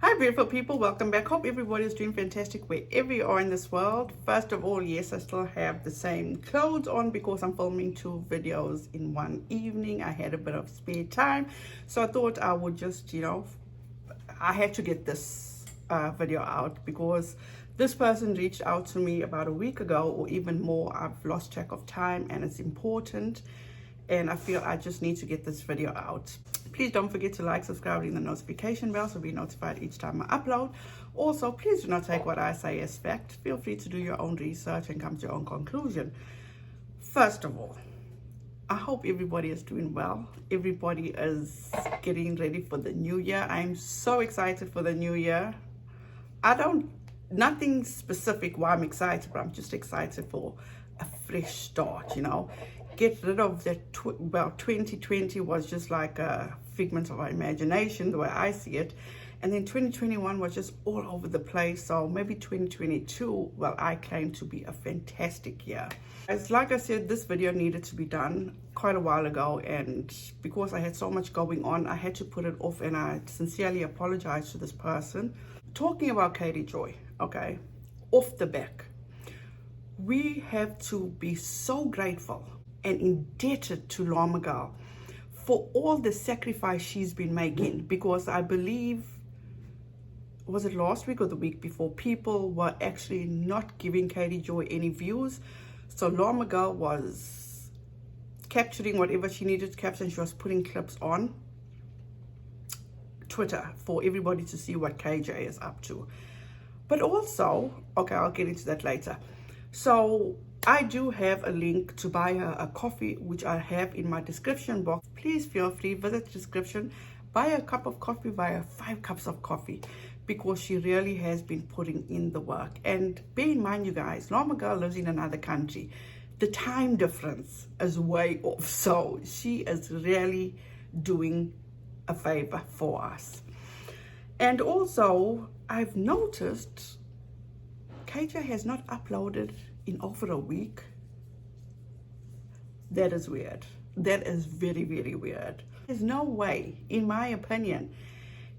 Hi beautiful people, welcome back. Hope everybody is doing fantastic wherever you are in this world. First of all, yes, I still have the same clothes on because I'm filming 2 videos in one evening. I had a bit of spare time, so I thought I would just, I had to get this video out because this person reached out to me about a week ago or even more. I've lost track of time and it's important, and I feel I just need to get this video out. Please don't forget to like, subscribe, ring the notification bell so be notified each time I upload. Also, please do not take what I say as fact. Feel free to do your own research and come to your own conclusion. First of all, I hope everybody is doing well. Everybody is getting ready for the new year. I'm so excited for the new year. Nothing specific why I'm excited, but I'm just excited for a fresh start, Get rid of that, 2020 was just like a figment of our imagination, the way I see it. And then 2021 was just all over the place. So maybe 2022, well, I claim to be a fantastic year. As like I said, this video needed to be done quite a while ago. And because I had so much going on, I had to put it off, and I sincerely apologize to this person. Talking about Katie Joy, okay, off the back, we have to be so grateful and indebted to Llama Girl for all the sacrifice she's been making, because I believe, was it last week or the week before, people were actually not giving Katie Joy any views. So Llama Girl was capturing whatever she needed to capture, and she was putting clips on Twitter for everybody to see what KJ is up to. But also, okay, I'll get into that later. So I do have a link to buy her a coffee, which I have in my description box. Please feel free, visit the description, buy a cup of coffee, buy her 5 cups of coffee, because she really has been putting in the work. And bear in mind, you guys, Llama Girl lives in another country. The time difference is way off, so she is really doing a favor for us. And also, I've noticed KJ has not uploaded in over a week. That is weird. That is very, very weird. There's no way, in my opinion,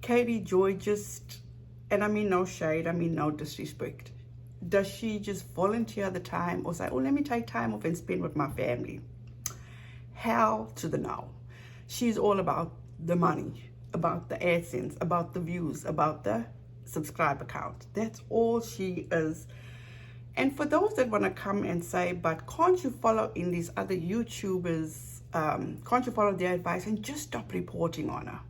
Katie Joy just, and I mean no shade, I mean no disrespect, does she just volunteer the time or say, oh, let me take time off and spend with my family? Hell to the no. She's all about the money, about the AdSense, about the views, about the subscriber count. That's all she is. And for those that want to come and say, but can't you follow in these other YouTubers, can't you follow their advice and just stop reporting on her?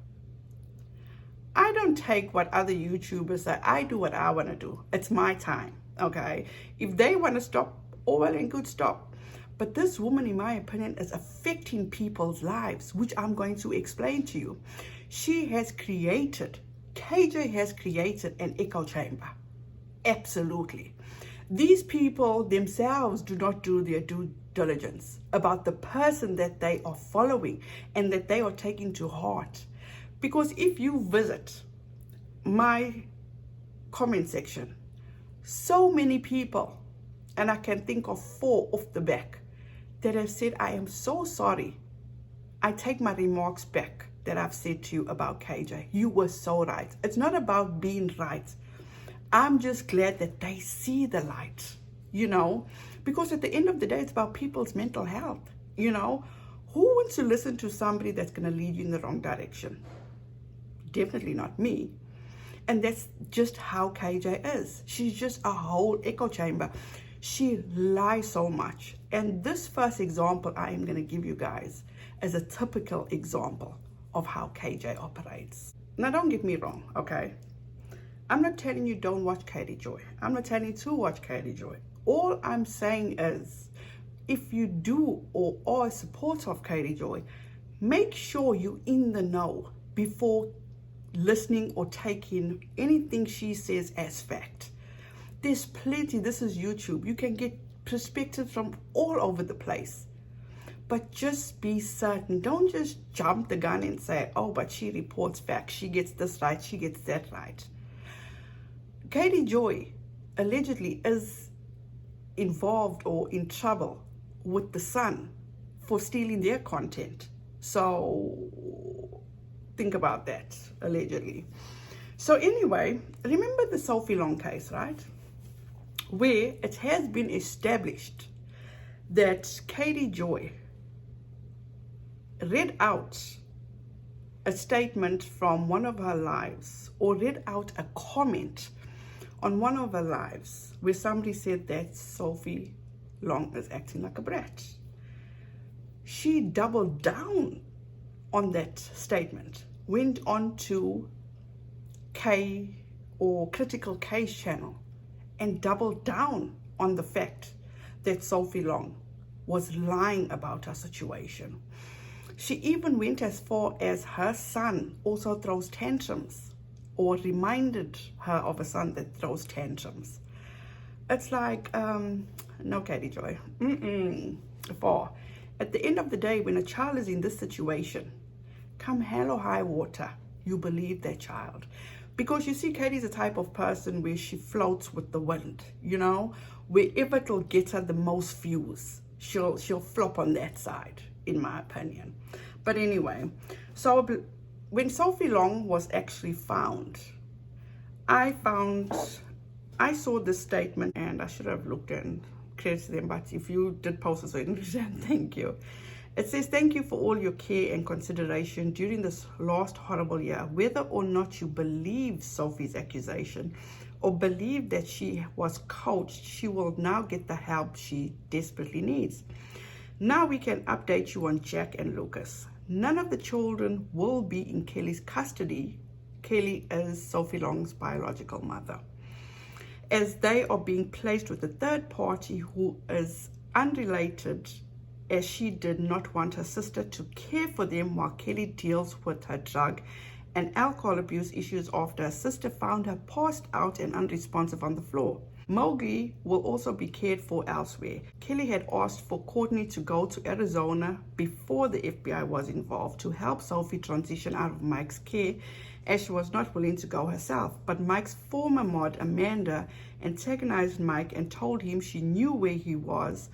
I don't take what other YouTubers say. I do what I want to do. It's my time, okay? If they want to stop, oh well and good, stop. But this woman, in my opinion, is affecting people's lives, which I'm going to explain to you. She has created, KJ has created an echo chamber. Absolutely. These people themselves do not do their due diligence about the person that they are following and that they are taking to heart. Because if you visit my comment section, so many people, and I can think of 4 off the back, that have said, I am so sorry. I take my remarks back that I've said to you about KJ. You were so right. It's not about being right. I'm just glad that they see the light, because at the end of the day, it's about people's mental health, Who wants to listen to somebody that's going to lead you in the wrong direction? Definitely not me. And that's just how KJ is. She's just a whole echo chamber. She lies so much. And this first example I am going to give you guys is a typical example of how KJ operates. Now, don't get me wrong, okay? I'm not telling you don't watch Katie Joy. I'm not telling you to watch Katie Joy. All I'm saying is, if you do or are a supporter of Katie Joy, make sure you're in the know before listening or taking anything she says as fact. There's plenty, this is YouTube. You can get perspectives from all over the place. But just be certain. Don't just jump the gun and say, oh, but she reports facts. She gets this right. She gets that right. Katie Joy allegedly is involved or in trouble with the Sun for stealing their content. So think about that, allegedly. So anyway, remember the Sophie Long case, right? Where it has been established that Katie Joy read out a statement from one of her lives, or read out a comment on one of her lives where somebody said that Sophie Long is acting like a brat. She doubled down on that statement, went on to Critical Case channel and doubled down on the fact that Sophie Long was lying about her situation. She even went as far as her son also throws tantrums, or reminded her of a son that throws tantrums. It's like, no, Katie Joy. For at the end of the day, when a child is in this situation, come hell or high water, you believe that child. Because you see, Katie's the type of person where she floats with the wind, you know, wherever it'll get her the most views, she'll flop on that side, in my opinion. But anyway, so when Sophie Long was actually found, I saw this statement, and I should have looked and credit to them, but if you did post it, so thank you. It says, thank you for all your care and consideration during this last horrible year. Whether or not you believe Sophie's accusation or believe that she was coached, she will now get the help she desperately needs. Now we can update you on Jack and Lucas. None of the children will be in Kelly's custody. Kelly is Sophie Long's biological mother, as they are being placed with a third party who is unrelated, as she did not want her sister to care for them while Kelly deals with her drug and alcohol abuse issues after her sister found her passed out and unresponsive on the floor. Mowgli will also be cared for elsewhere. Kelly had asked for Courtney to go to Arizona before the FBI was involved to help Sophie transition out of Mike's care, as she was not willing to go herself. But Mike's former mod, Amanda, antagonized Mike and told him she knew where he was,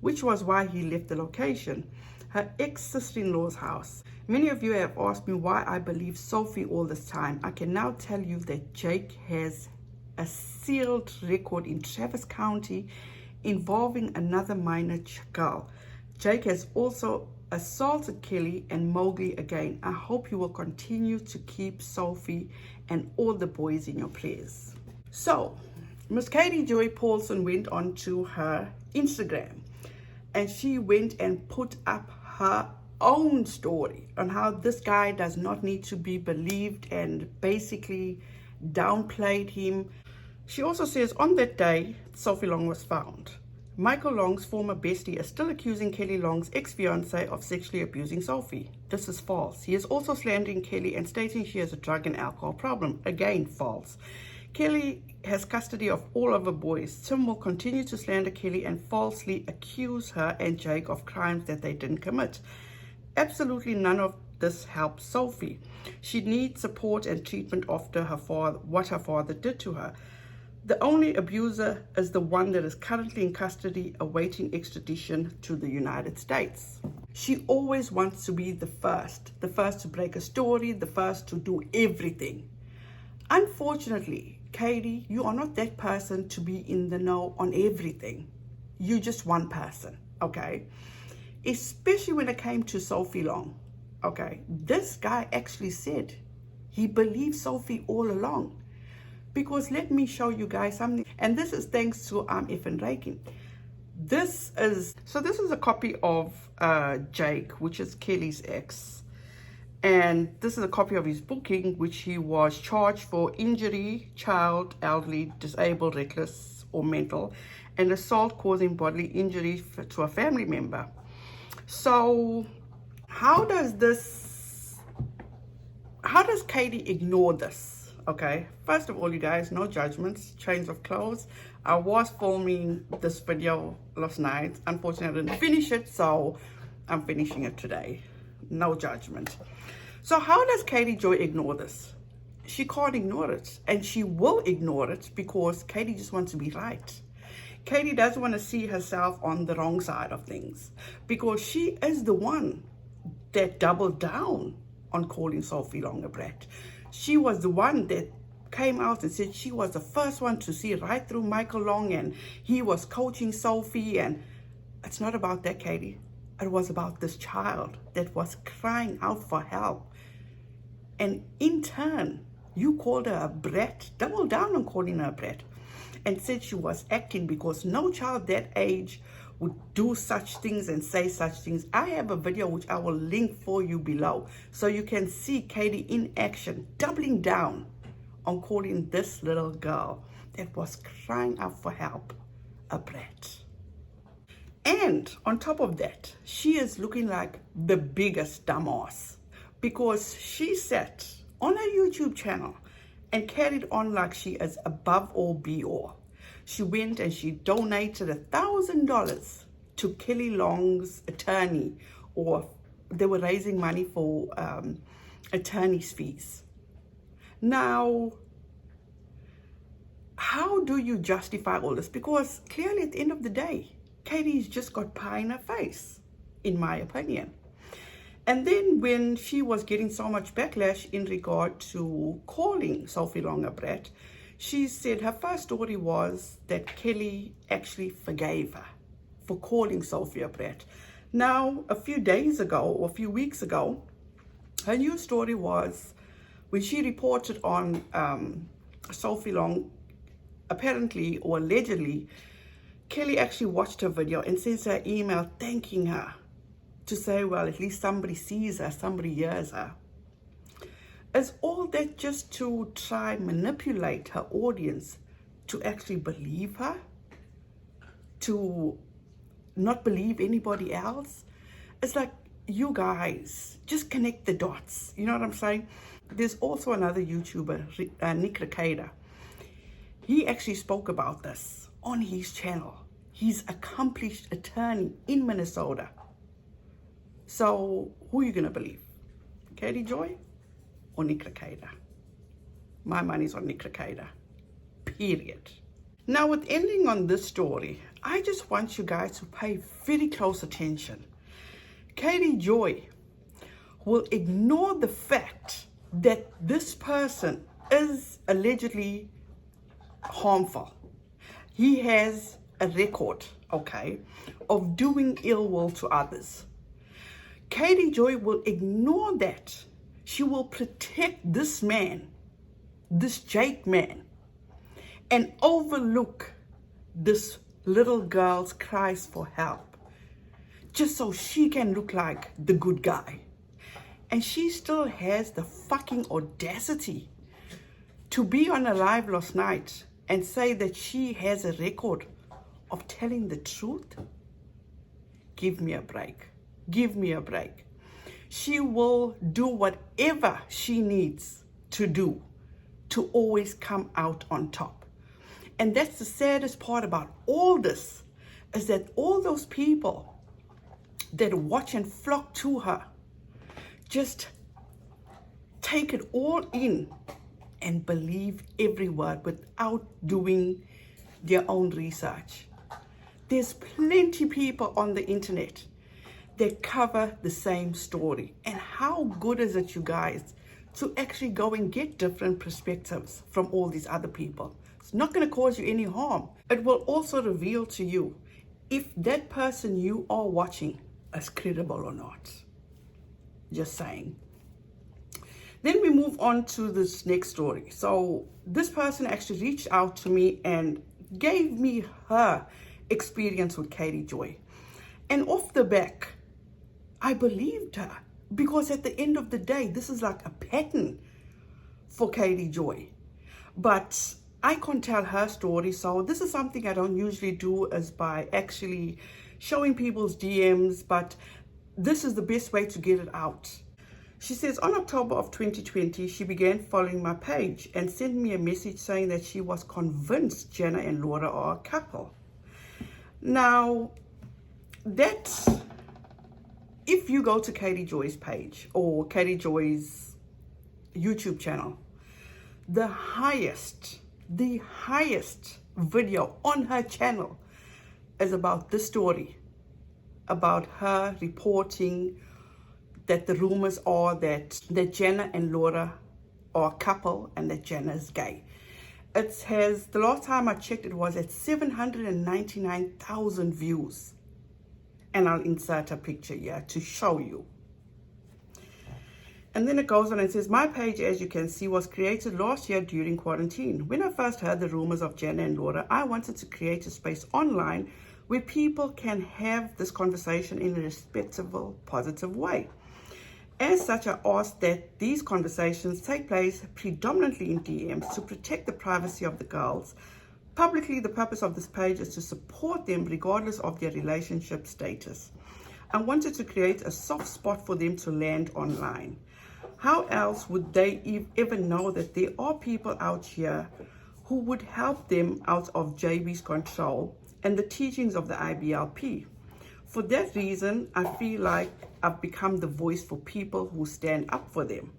which was why he left the location, her ex-sister-in-law's house. Many of you have asked me why I believe Sophie all this time. I can now tell you that Jake has a sealed record in Travis County involving another minor girl. Jake has also assaulted Kelly and Mowgli again. I hope you will continue to keep Sophie and all the boys in your prayers. So, Miss Katie Joy Paulson went on to her Instagram, and she went and put up her own story on how this guy does not need to be believed, and basically downplayed him. She also says, on that day Sophie Long was found, Michael Long's former bestie is still accusing Kelly Long's ex-fiance of sexually abusing Sophie. This is false. He is also slandering Kelly and stating she has a drug and alcohol problem. Again, false. Kelly has custody of all of her boys. Tim will continue to slander Kelly and falsely accuse her and Jake of crimes that they didn't commit. Absolutely none of this helps Sophie. She needs support and treatment after what her father did to her. The only abuser is the one that is currently in custody awaiting extradition to the United States. She always wants to be the first to break a story, the first to do everything. Unfortunately, Katie, you are not that person to be in the know on everything. You're just one person, okay? Especially when it came to Sophie Long, okay? This guy actually said he believed Sophie all along. Because let me show you guys something, and this is thanks to effing Reiki. This is a copy of Jake, which is Kelly's ex, and this is a copy of his booking, which he was charged for injury, child, elderly, disabled, reckless, or mental, and assault causing bodily injury to a family member. So how does Katie ignore this? Okay, first of all, you guys, no judgments, change of clothes. I was filming this video last night. Unfortunately, I didn't finish it, so I'm finishing it today. No judgment. So how does Katie Joy ignore this? She can't ignore it, and she will ignore it because Katie just wants to be right. Katie doesn't want to see herself on the wrong side of things because she is the one that doubled down on calling Sophie Long a brat. She was the one that came out and said she was the first one to see right through Michael Long and he was coaching Sophie. And it's not about that, Katie. It was about this child that was crying out for help. And in turn, you called her a brat, doubled down on calling her a brat, and said she was acting because no child that age would do such things and say such things. I have a video which I will link for you below so you can see Katie in action, doubling down on calling this little girl that was crying out for help a brat. And on top of that, she is looking like the biggest dumbass because she sat on her YouTube channel and carried on like she is above all be all. She went and she donated $1,000 to Kelly Long's attorney, or they were raising money for attorney's fees. Now, how do you justify all this? Because clearly at the end of the day, Katie's just got pie in her face, in my opinion. And then when she was getting so much backlash in regard to calling Sophie Long a brat, she said her first story was that Kelly actually forgave her for calling Sophie a brat. Now, a few days ago or a few weeks ago, her new story was when she reported on Sophie Long, apparently or allegedly, Kelly actually watched her video and sent her email thanking her to say, well, at least somebody sees her, somebody hears her. Is all that just to try manipulate her audience to actually believe her? To not believe anybody else? It's like, you guys, just connect the dots. You know what I'm saying? There's also another YouTuber, Nick Ricada. He actually spoke about this on his channel. He's an accomplished attorney in Minnesota. So who are you going to believe? Katie Joy or Nick Ricada? My money's on Nick Ricada. Period. Now, with ending on this story, I just want you guys to pay very close attention. Katie Joy will ignore the fact that this person is allegedly harmful. He has a record, okay, of doing ill will to others. Katie Joy will ignore that. She will protect this man, this Jake man, and overlook this little girl's cries for help, just so she can look like the good guy. And she still has the fucking audacity to be on a live last night and say that she has a record of telling the truth. Give me a break. Give me a break. She will do whatever she needs to do to always come out on top. And that's the saddest part about all this, is that all those people that watch and flock to her just take it all in and believe every word without doing their own research. There's plenty of people on the internet that cover the same story. And how good is it, you guys, to actually go and get different perspectives from all these other people? It's not going to cause you any harm. It will also reveal to you if that person you are watching is credible or not. Just saying. Then we move on to this next story. So this person actually reached out to me and gave me her experience with Katie Joy. And off the back, I believed her, because at the end of the day, this is like a pattern for Katie Joy. But I can't tell her story, so this is something I don't usually do, is by actually showing people's DMs, but this is the best way to get it out. She says, on October of 2020, she began following my page and sent me a message saying that she was convinced Jenna and Laura are a couple. Now, that, if you go to Katie Joy's page or Katie Joy's YouTube channel, the highest video on her channel is about this story, about her reporting that the rumors are that Jenna and Laura or a couple and that Jenna is gay. It has, the last time I checked, it was at 799,000 views. And I'll insert a picture here to show you. And then it goes on and says, my page, as you can see, was created last year during quarantine. When I first heard the rumors of Jenna and Laura, I wanted to create a space online where people can have this conversation in a respectable, positive way. As such, I asked that these conversations take place predominantly in DMs to protect the privacy of the girls. Publicly, the purpose of this page is to support them regardless of their relationship status. I wanted to create a soft spot for them to land online. How else would they ever know that there are people out here who would help them out of JB's control and the teachings of the IBLP? For that reason, I feel like I've become the voice for people who stand up for them.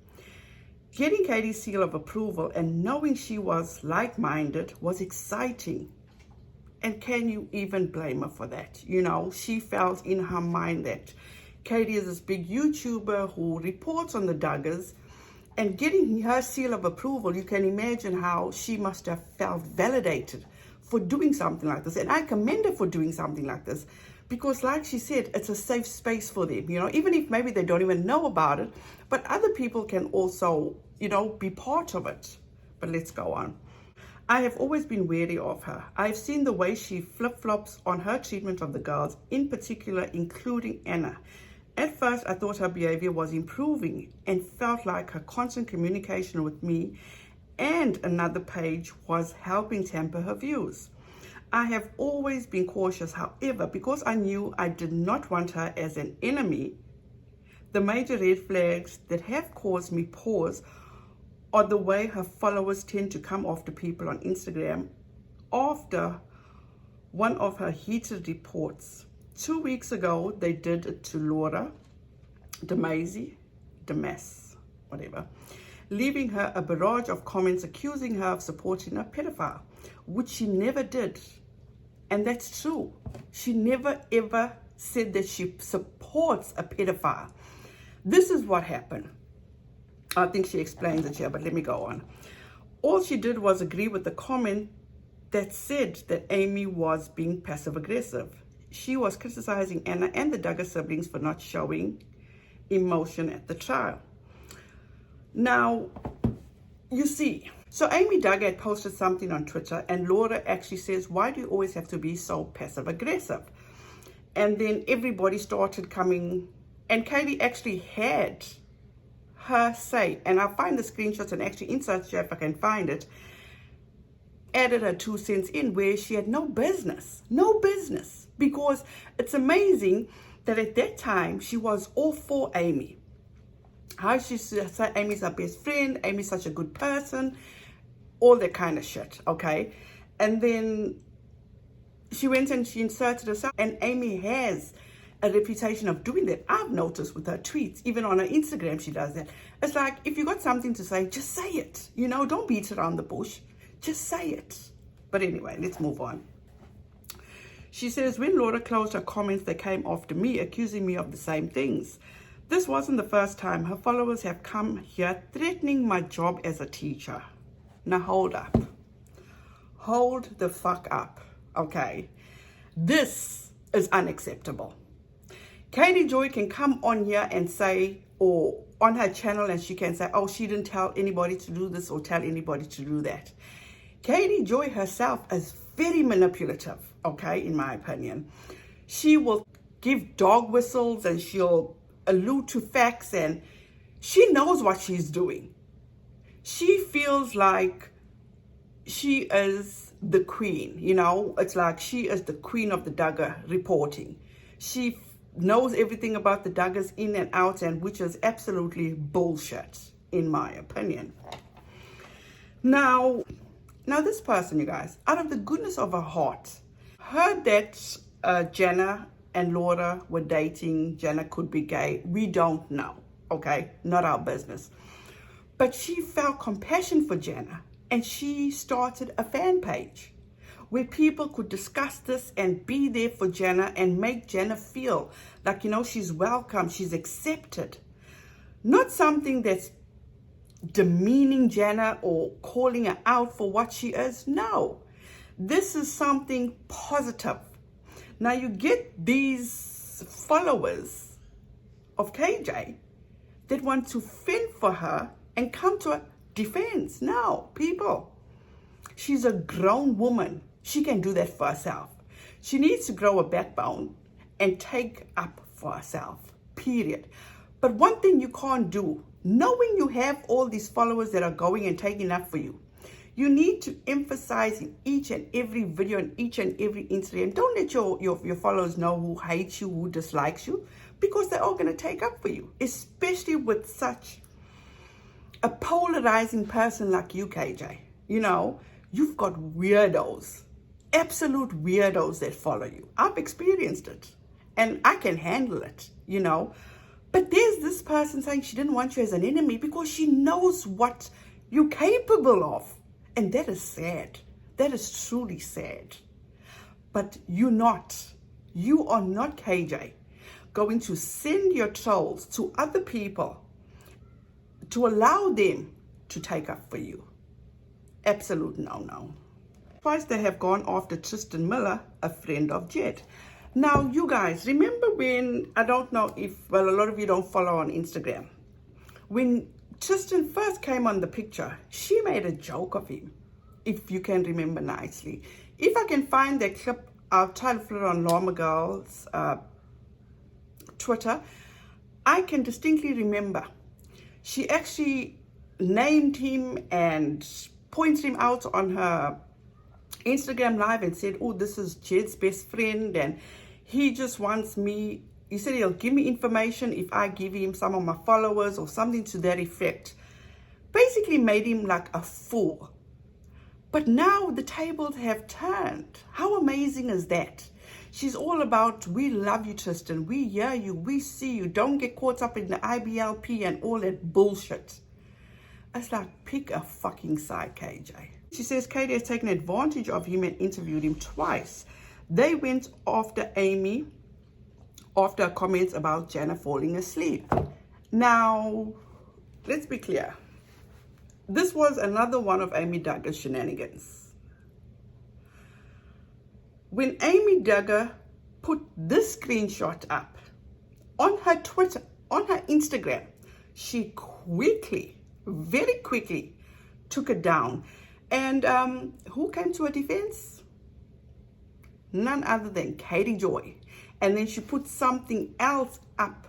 Getting Katie's seal of approval and knowing she was like-minded was exciting. And can you even blame her for that? You know, she felt in her mind that Katie is this big YouTuber who reports on the Duggars, and getting her seal of approval, you can imagine how she must have felt validated for doing something like this. And I commend her for doing something like this because, like she said, it's a safe space for them, you know, even if maybe they don't even know about it, but other people can also, you know, be part of it. But let's go on. I have always been wary of her. I've seen the way she flip-flops on her treatment of the girls, in particular, including Anna. At first, I thought her behavior was improving and felt like her constant communication with me and another page was helping temper her views. I have always been cautious, however, because I knew I did not want her as an enemy. The major red flags that have caused me pause are the way her followers tend to come after people on Instagram after one of her heated reports. 2 weeks ago, they did it to Laura, whatever, leaving her a barrage of comments accusing her of supporting a pedophile, which she never did. And that's true. She never ever said that she supports a pedophile. This is what happened. I think she explains it here, but let me go on. All she did was agree with the comment that said that Amy was being passive-aggressive. She was criticizing Anna and the Duggar siblings for not showing emotion at the trial. Now, you see, so Amy Duggar had posted something on Twitter, and Laura actually says, why do you always have to be so passive-aggressive? And then everybody started coming, and Katie actually had her say, and I'll find the screenshots and actually insert here if I can find it, added her 2 cents in where she had no business, because it's amazing that at that time she was all for Amy. How she said Amy's her best friend, Amy's such a good person, all that kind of shit, okay? And then she went and she inserted herself, and Amy has a reputation of doing that. I've noticed with her tweets, even on her Instagram, she does that. It's like, if you got something to say, just say it. You know, don't beat around the bush. Just say it. But anyway, let's move on. She says, when Laura closed her comments, they came after me, accusing me of the same things. This wasn't the first time. Her followers have come here threatening my job as a teacher. Now hold up. Hold the fuck up, okay? This is unacceptable. Katie Joy can come on here and say, or on her channel, and she can say, oh, she didn't tell anybody to do this or tell anybody to do that. Katie Joy herself is very manipulative, okay, in my opinion. She will give dog whistles and she'll allude to facts, and she knows what she's doing. She feels like she is the queen, you know. It's like she is the queen of the Duggar reporting. She knows everything about the Duggars in and out, and which is absolutely bullshit, in my opinion. Now this person, you guys, out of the goodness of her heart, heard that Jenna and Laura were dating. Jenna could be gay. We don't know, okay? Not our business. But she felt compassion for Jenna, and she started a fan page where people could discuss this and be there for Jenna and make Jenna feel like, you know, she's welcome, she's accepted. Not something that's demeaning Jenna or calling her out for what she is. No, this is something positive. Now you get these followers of KJ that want to fend for her and come to her defense. No, people, she's a grown woman. She can do that for herself. She needs to grow a backbone and take up for herself, period. But one thing you can't do, knowing you have all these followers that are going and taking up for you, you need to emphasize in each and every video and each and every incident. Don't let your followers know who hates you, who dislikes you, because they're all going to take up for you, especially with such a polarizing person like you, KJ. You know, you've got weirdos, absolute weirdos that follow you. I've experienced it and I can handle it, you know. But there's this person saying she didn't want you as an enemy because she knows what you're capable of. And that is sad. That is truly sad. But you are not, KJ, going to send your trolls to other people to allow them to take up for you. Absolute no. Twice they have gone after Tristan Miller, a friend of Jed. Now, you guys, remember when, I don't know if, well, a lot of you don't follow on Instagram. When Tristan first came on the picture, she made a joke of him, if you can remember nicely. If I can find that clip, I'll try to put it on Llama Girl's Twitter. I can distinctly remember she actually named him and pointed him out on her Instagram live and said, oh, this is Jed's best friend and he just wants me, he said he'll give me information if I give him some of my followers or something to that effect. Basically made him like a fool. But now the tables have turned. How amazing is that? She's all about, we love you, Tristan. We hear you. We see you. Don't get caught up in the IBLP and all that bullshit. It's like, pick a fucking side, KJ. She says KJ has taken advantage of him and interviewed him twice. They went after Amy after her comments about Jenna falling asleep. Now, let's be clear. This was another one of Amy Duggar's shenanigans. When Amy Duggar put this screenshot up on her Twitter, on her Instagram, she quickly, very quickly took it down. And who came to her defense? None other than Katie Joy. And then she put something else up,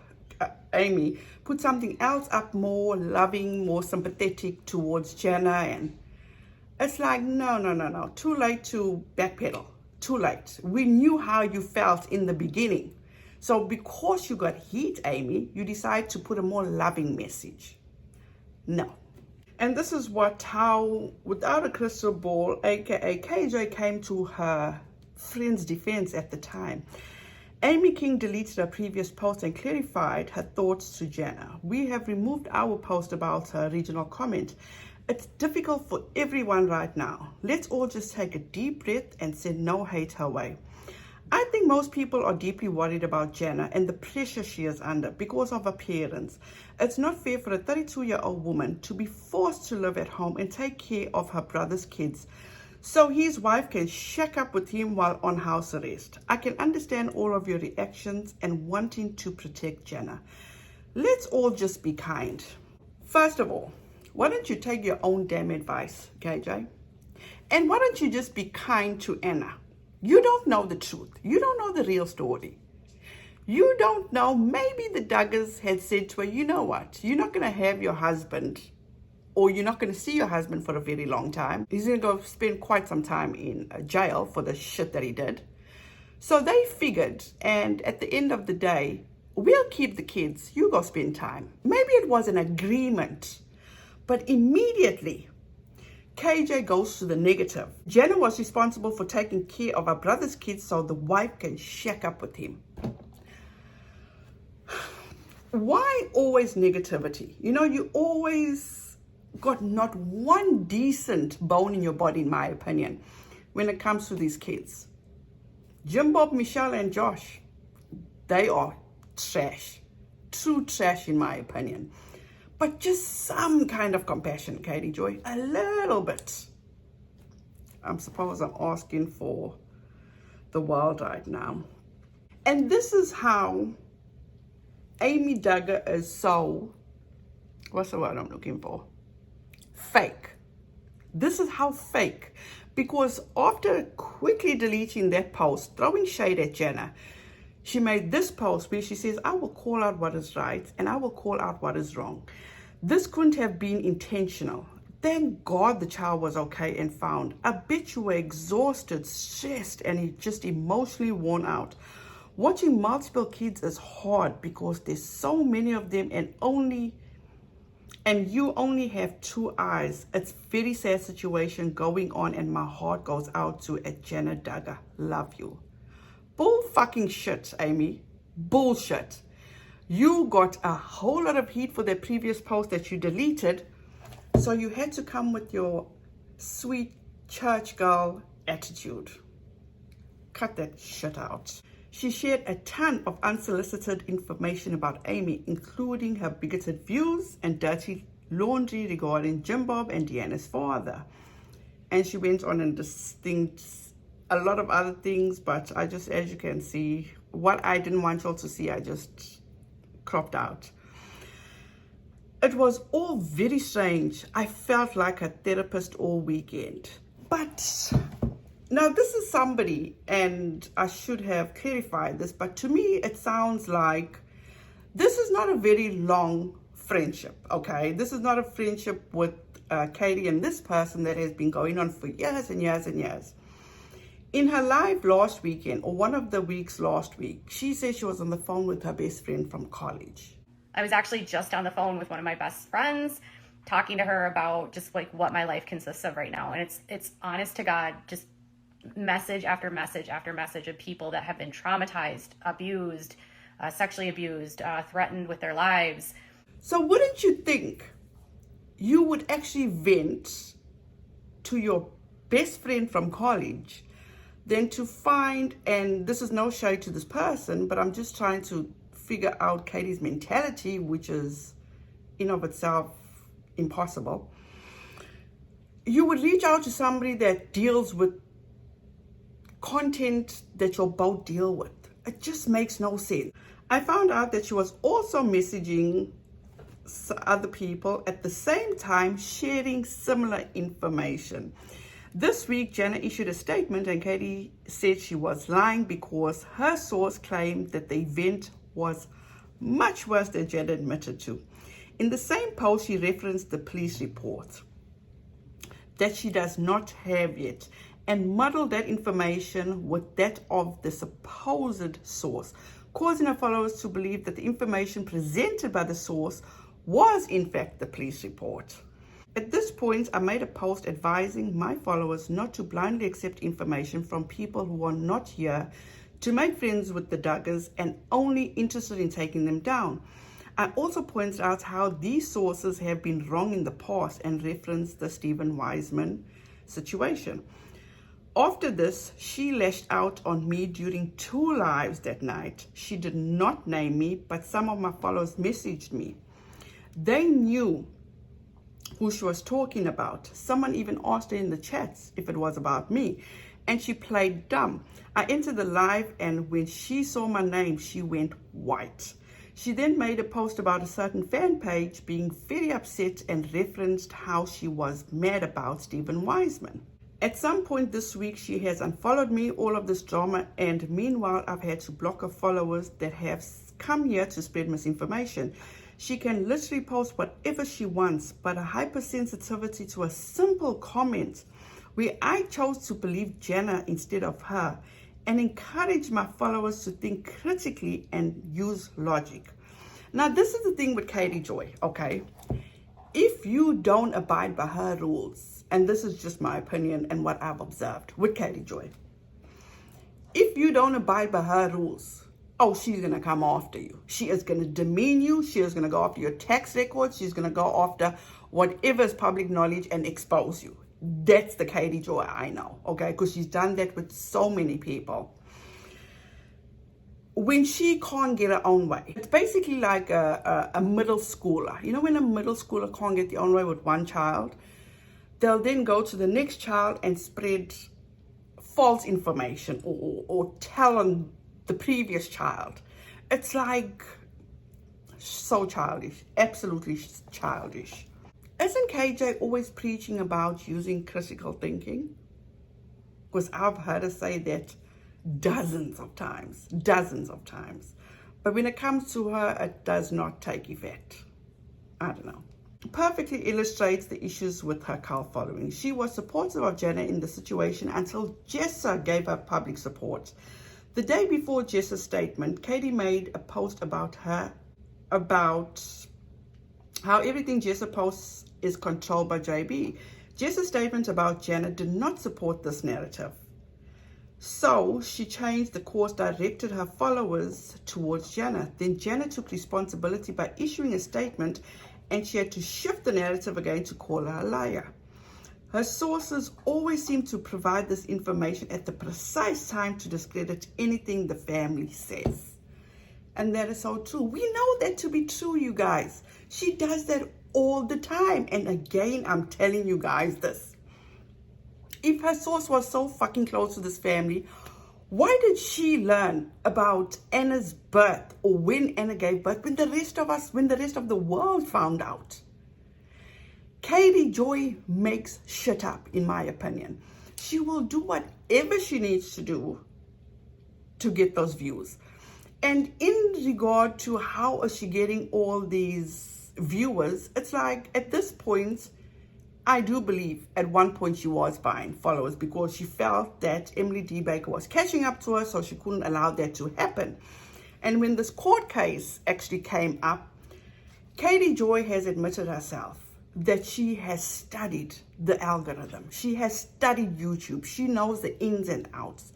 Amy put something else up, more loving, more sympathetic towards Jenna. And it's like, no. Too late to backpedal. Too late. We knew how you felt in the beginning. So because you got heat, Amy, you decide to put a more loving message. No. And this is how, without a crystal ball, aka KJ, came to her friend's defense at the time. Amy King deleted her previous post and clarified her thoughts to Jenna. We have removed our post about her original comment. It's difficult for everyone right now. Let's all just take a deep breath and send no hate her way. I think most people are deeply worried about Jenna and the pressure she is under because of her parents. It's not fair for a 32-year-old woman to be forced to live at home and take care of her brother's kids so his wife can shack up with him while on house arrest. I can understand all of your reactions and wanting to protect Jenna. Let's all just be kind. First of all, why don't you take your own damn advice, KJ? And why don't you just be kind to Anna? You don't know the truth. You don't know the real story. You don't know, maybe the Duggars had said to her, you know what, you're not going to have your husband, or you're not going to see your husband for a very long time. He's going to go spend quite some time in jail for the shit that he did. So they figured, and at the end of the day, we'll keep the kids, you go spend time. Maybe it was an agreement, but immediately, KJ goes to the negative. Jenna was responsible for taking care of her brother's kids so the wife can shack up with him. Why always negativity? You know, you always got not one decent bone in your body, in my opinion, when it comes to these kids. Jim Bob, Michelle, and Josh, they are trash. True trash, in my opinion. But just some kind of compassion, Katie Joy, a little bit. I suppose I'm asking for the world right now. And this is how Amy Duggar is so, what's the word I'm looking for? Fake. This is how fake. Because after quickly deleting that post, throwing shade at Jenna, she made this post where she says, I will call out what is right and I will call out what is wrong. This couldn't have been intentional. Thank God the child was okay and found. I bet you were exhausted, stressed, and just emotionally worn out. Watching multiple kids is hard because there's so many of them and you only have 2 eyes. It's very sad situation going on and my heart goes out to Jenna Duggar. Love you. Bull fucking shit, Amy. Bullshit. You got a whole lot of heat for that previous post that you deleted, so you had to come with your sweet church girl attitude. Cut that shit out. She shared a ton of unsolicited information about Amy, including her bigoted views and dirty laundry regarding Jim Bob and Deanna's father. And she went on and distinct a lot of other things, but I just, as you can see, what I didn't want y'all to see, I just cropped out. It was all very strange. I felt like a therapist all weekend. But now this is somebody, and I should have clarified this, but to me it sounds like this is not a very long friendship, okay? This is not a friendship with Katie and this person that has been going on for years and years and years. In her live last weekend, or one of the weeks last week, she said she was on the phone with her best friend from college. I was actually just on the phone with one of my best friends, talking to her about just like what my life consists of right now. And it's honest to God, just message after message after message of people that have been traumatized, abused, sexually abused, threatened with their lives. So wouldn't you think you would actually vent to your best friend from college than to find, and this is no shade to this person, but I'm just trying to figure out Katie's mentality, which is in of itself impossible. You would reach out to somebody that deals with content that you'll both deal with. It just makes no sense. I found out that she was also messaging other people at the same time, sharing similar information. This week, Jenna issued a statement and Katie said she was lying because her source claimed that the event was much worse than Jenna admitted to. In the same post, she referenced the police report that she does not have yet and muddled that information with that of the supposed source, causing her followers to believe that the information presented by the source was in fact the police report. At this point, I made a post advising my followers not to blindly accept information from people who are not here to make friends with the Duggars and only interested in taking them down. I also pointed out how these sources have been wrong in the past and referenced the Stephen Wiseman situation. After this, she lashed out on me during 2 lives that night. She did not name me, but some of my followers messaged me. They knew who she was talking about. Someone even asked her in the chats if it was about me, and she played dumb. I entered the live, and when she saw my name, she went white. She then made a post about a certain fan page being very upset and referenced how she was mad about Stephen Wiseman. At some point this week, she has unfollowed me, all of this drama, and meanwhile, I've had to block her followers that have come here to spread misinformation. She can literally post whatever she wants, but a hypersensitivity to a simple comment where I chose to believe Jenna instead of her and encourage my followers to think critically and use logic. Now, this is the thing with Katie Joy, okay? If you don't abide by her rules, and this is just my opinion and what I've observed with Katie Joy, if you don't abide by her rules, oh, she's going to come after you. She is going to demean you. She is going to go after your tax records. She's going to go after whatever is public knowledge and expose you. That's the Katie Joy I know, okay? Because she's done that with so many people. when she can't get her own way. It's basically like a middle schooler. You know, when a middle schooler can't get their own way with one child, they'll then go to the next child and spread false information or tell on the previous child. It's like so childish, absolutely childish. Isn't KJ always preaching about using critical thinking? Because I've heard her say that dozens of times. But when it comes to her, it does not take effect. I don't know. Perfectly illustrates the issues with her cult following. She was supportive of Jenna in the situation until Jessa gave her public support. The day before Jessa's statement, Katie made a post about how everything Jessa posts is controlled by JB. Jessa's statement about Jenna did not support this narrative. So she changed the course, directed her followers towards Jenna. Then Jenna took responsibility by issuing a statement, and she had to shift the narrative again to call her a liar. Her sources always seem to provide this information at the precise time to discredit anything the family says. And that is so true. We know that to be true, you guys. She does that all the time. And again, I'm telling you guys this. If her source was so fucking close to this family, why did she learn about Anna's birth or when Anna gave birth when the rest of the world found out? Katie Joy makes shit up, in my opinion. She will do whatever she needs to do to get those views. And in regard to how is she getting all these viewers, it's like at this point, I do believe at one point she was buying followers because she felt that Emily D. Baker was catching up to her, so she couldn't allow that to happen. And when this court case actually came up, Katie Joy has admitted herself that she has studied the algorithm. She has studied YouTube. She knows the ins and outs.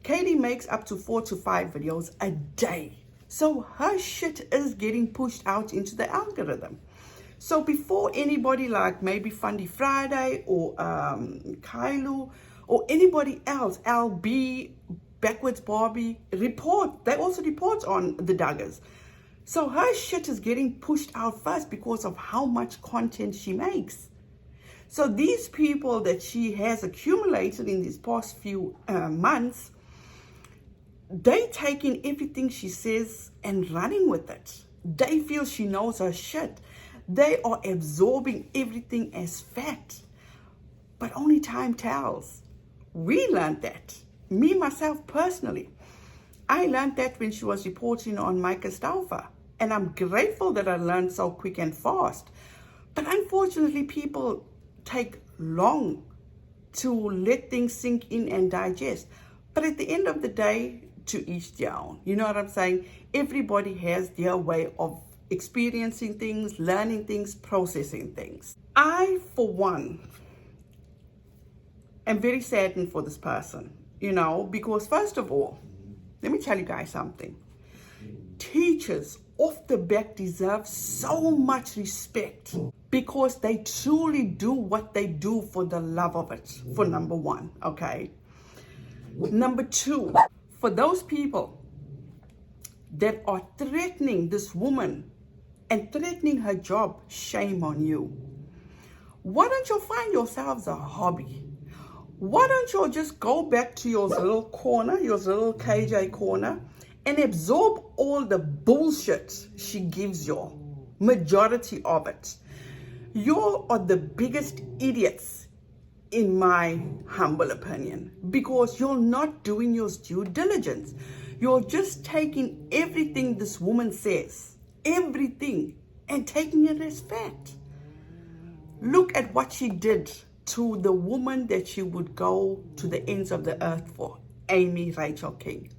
Katie makes up to 4 to 5 videos a day. So her shit is getting pushed out into the algorithm. So before anybody like maybe Fundy Friday or Kailu or anybody else, LB, Backwards Barbie, they also report on the Duggars. So her shit is getting pushed out first because of how much content she makes. So these people that she has accumulated in these past few months, they taking everything she says and running with it. They feel she knows her shit. They are absorbing everything as fact. But only time tells. We learned that. Me, myself, personally. I learned that when she was reporting on Micah Stauffer. And I'm grateful that I learned so quick and fast. But unfortunately, people take long to let things sink in and digest. But at the end of the day, to each their own. You know what I'm saying? Everybody has their way of experiencing things, learning things, processing things. I, for one, am very saddened for this person, you know, because first of all, let me tell you guys something. Teachers off the back deserve so much respect because they truly do what they do for the love of it, for number one, okay? Number two, for those people that are threatening this woman and threatening her job, shame on you. Why don't you find yourselves a hobby? Why don't you just go back to your little corner, your little KJ corner, and absorb all the bullshit she gives you, majority of it. You are the biggest idiots, in my humble opinion, because you're not doing your due diligence. You're just taking everything this woman says, everything, and taking it as fact. Look at what she did to the woman that she would go to the ends of the earth for, Amy Rachel King.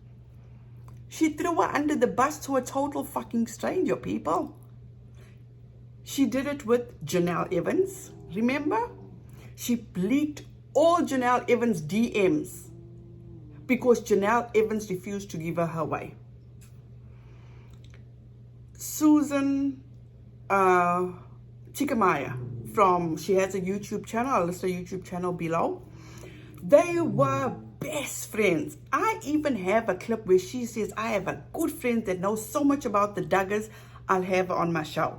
She threw her under the bus to a total fucking stranger, people. She did it with Janelle Evans, remember? She leaked all Janelle Evans' DMs because Janelle Evans refused to give her way. Susan Tikamaya, she has a YouTube channel, I'll list her YouTube channel below. They were best friends. I even have a clip where she says, I have a good friend that knows so much about the Duggars, I'll have her on my show.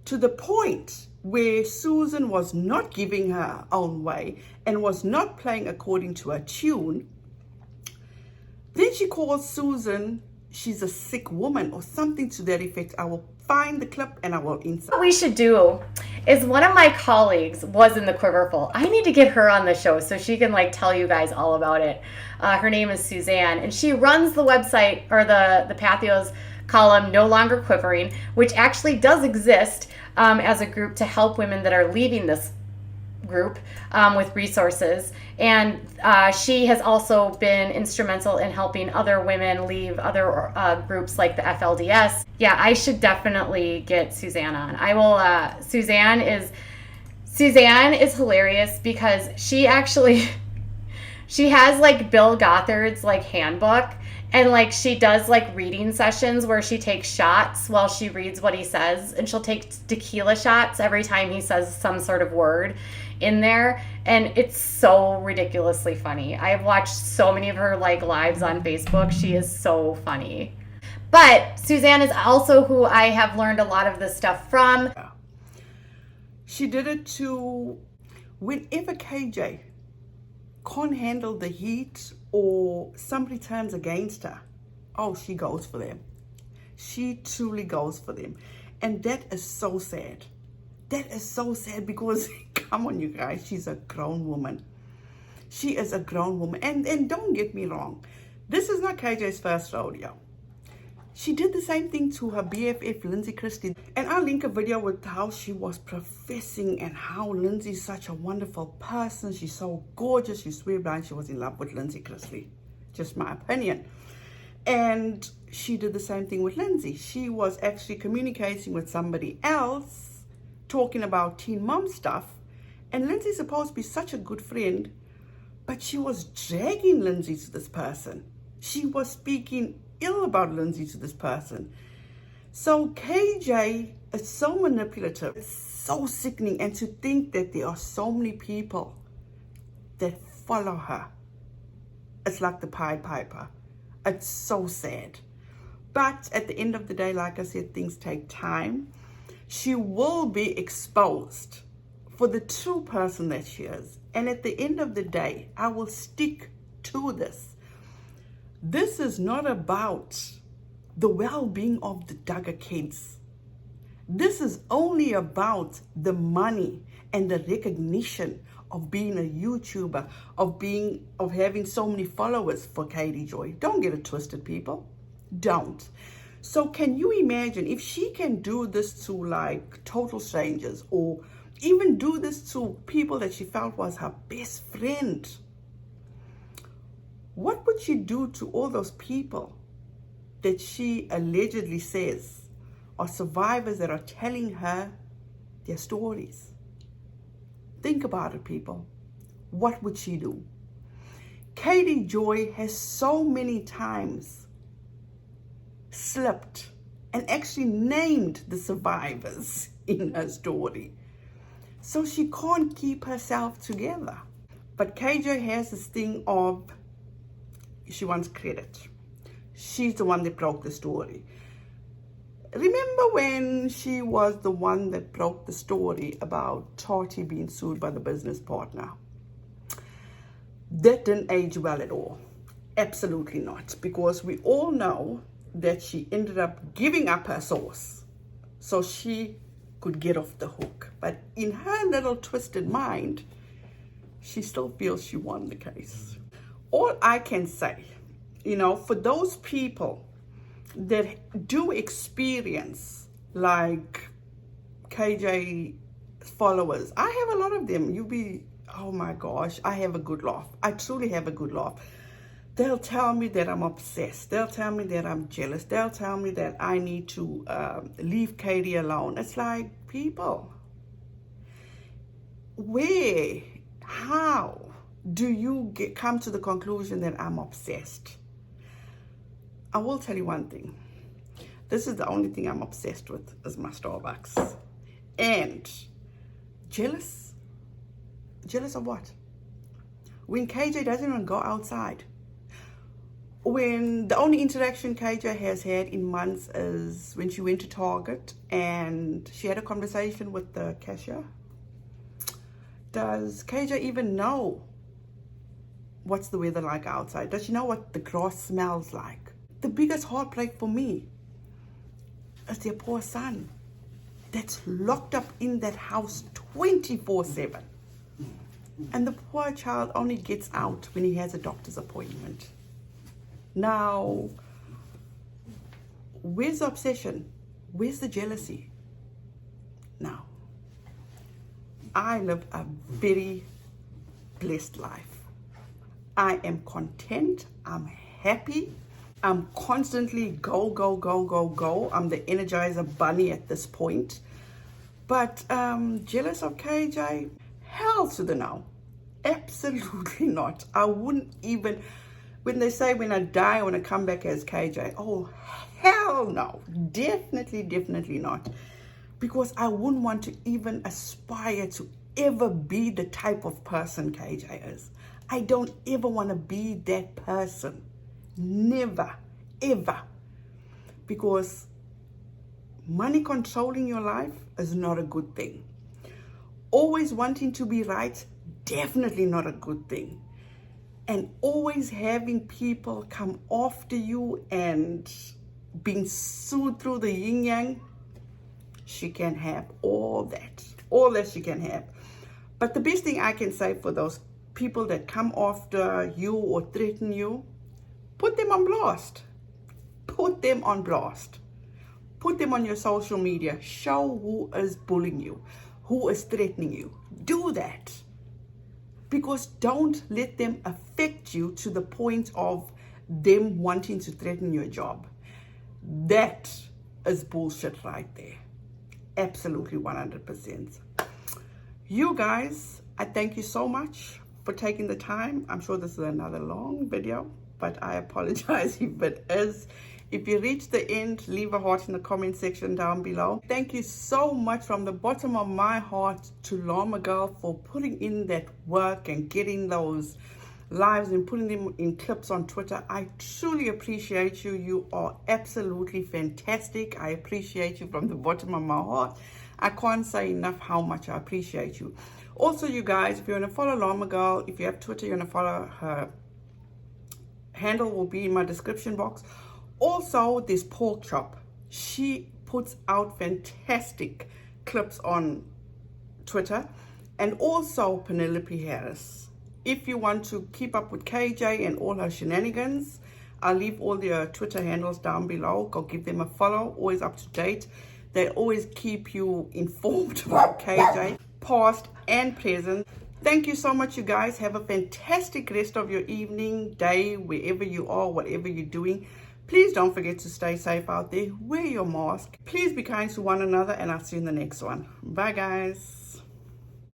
To the point where Susan was not giving her own way and was not playing according to her tune. Then she calls Susan, she's a sick woman or something to that effect. I will find the clip and I will insert. What we should do is, one of my colleagues was in the Quiverful. I need to get her on the show so she can like tell you guys all about it. Her name is Suzanne, and she runs the website, or the Pathios column No Longer Quivering, which actually does exist as a group to help women that are leaving this group with resources. And she has also been instrumental in helping other women leave other groups like the FLDS. Yeah, I should definitely get Suzanne on. I will. Suzanne is hilarious because she actually she has like Bill Gothard's like handbook, and like she does like reading sessions where she takes shots while she reads what he says, and she'll take tequila shots every time he says some sort of word in there, and it's so ridiculously funny. I have watched so many of her like lives on Facebook. She is so funny. But Suzanne is also who I have learned a lot of this stuff from. She did it to whenever KJ can't handle the heat or somebody turns against her, oh, she goes for them. She truly goes for them. And that is so sad. That is so sad because, come on, you guys, she's a grown woman. She is a grown woman. And don't get me wrong, this is not KJ's first rodeo. She did the same thing to her BFF, Lindsay Christie. And I'll link a video with how she was professing and how Lindsay's such a wonderful person. She's so gorgeous. She swear blind she was in love with Lindsay Christie. Just my opinion. And she did the same thing with Lindsay. She was actually communicating with somebody else, talking about teen mom stuff. And Lindsay's supposed to be such a good friend, but she was dragging Lindsay to this person. She was speaking ill about Lindsay to this person. So KJ is so manipulative. It's so sickening. And to think that there are so many people that follow her. It's like the Pied Piper. It's so sad. But at the end of the day, like I said, things take time. She will be exposed for the true person that she is. And at the end of the day, I will stick to this. This is not about the well-being of the Duggar kids. This is only about the money and the recognition of being a YouTuber, of having so many followers for Katie Joy. Don't get it twisted, people. Don't. So can you imagine if she can do this to like total strangers, or even do this to people that she felt was her best friend? What would she do to all those people that she allegedly says are survivors that are telling her their stories? Think about it, people. What would she do? Katie Joy has so many times slipped and actually named the survivors in her story. So she can't keep herself together. But KJ has this thing of, she wants credit. She's the one that broke the story. Remember when she was the one that broke the story about Tati being sued by the business partner? That didn't age well at all. Absolutely not. Because we all know that she ended up giving up her source so she could get off the hook. But in her little twisted mind, she still feels she won the case. All I can say, for those people that do experience like KJ followers, I have a lot of them. You'll be, oh my gosh, I have a good laugh. I truly have a good laugh. They'll tell me that I'm obsessed. They'll tell me that I'm jealous. They'll tell me that I need to leave Katie alone. It's like, people, where, how do you come to the conclusion that I'm obsessed? I will tell you one thing. This is the only thing I'm obsessed with is my Starbucks. And jealous? Jealous of what? when KJ doesn't even go outside. When the only interaction KJ has had in months is when she went to Target and she had a conversation with the cashier. Does KJ even know what's the weather like outside? Does she know what the grass smells like? The biggest heartbreak for me is their poor son that's locked up in that house 24/7. And the poor child only gets out when he has a doctor's appointment. Now, where's the obsession? Where's the jealousy? Now, I live a very blessed life. I am content. I'm happy. I'm constantly go, go, go, go, go. I'm the Energizer Bunny at this point. But jealous of KJ? Hell to the no. Absolutely not. I wouldn't even, when they say when I die, I want to come back as KJ. Oh, hell no. Definitely not. Because I wouldn't want to even aspire to ever be the type of person KJ is. I don't ever want to be that person. Never, ever. Because money controlling your life is not a good thing. Always wanting to be right, definitely not a good thing. And always having people come after you and being sued through the yin yang, she can have all that. All that she can have. But the best thing I can say for those people that come after you or threaten you, put them on blast. Put them on blast. Put them on your social media. Show who is bullying you, who is threatening you. Do that. Because don't let them affect you to the point of them wanting to threaten your job. That is bullshit right there. Absolutely 100%. You guys, I thank you so much for taking the time. I'm sure this is another long video, but I apologize if it is. If you reach the end, leave a heart in the comment section down below. Thank you so much from the bottom of my heart to Llama Girl for putting in that work and getting those lives and putting them in clips on Twitter. I truly appreciate you. You are absolutely fantastic. I appreciate you from the bottom of my heart. I can't say enough how much I appreciate you. Also, you guys, if you want to follow Llama Girl, if you have Twitter, you want to follow her handle will be in my description box. Also, there's PorkChop. She puts out fantastic clips on Twitter. And also Penelope Harris. If you want to keep up with KJ and all her shenanigans, I'll leave all their Twitter handles down below. Go give them a follow. Always up to date. They always keep you informed about KJ, past and present. Thank you so much, you guys. Have a fantastic rest of your evening, day, wherever you are, whatever you're doing. Please don't forget to stay safe out there. Wear your mask. Please be kind to one another, and I'll see you in the next one. Bye, guys.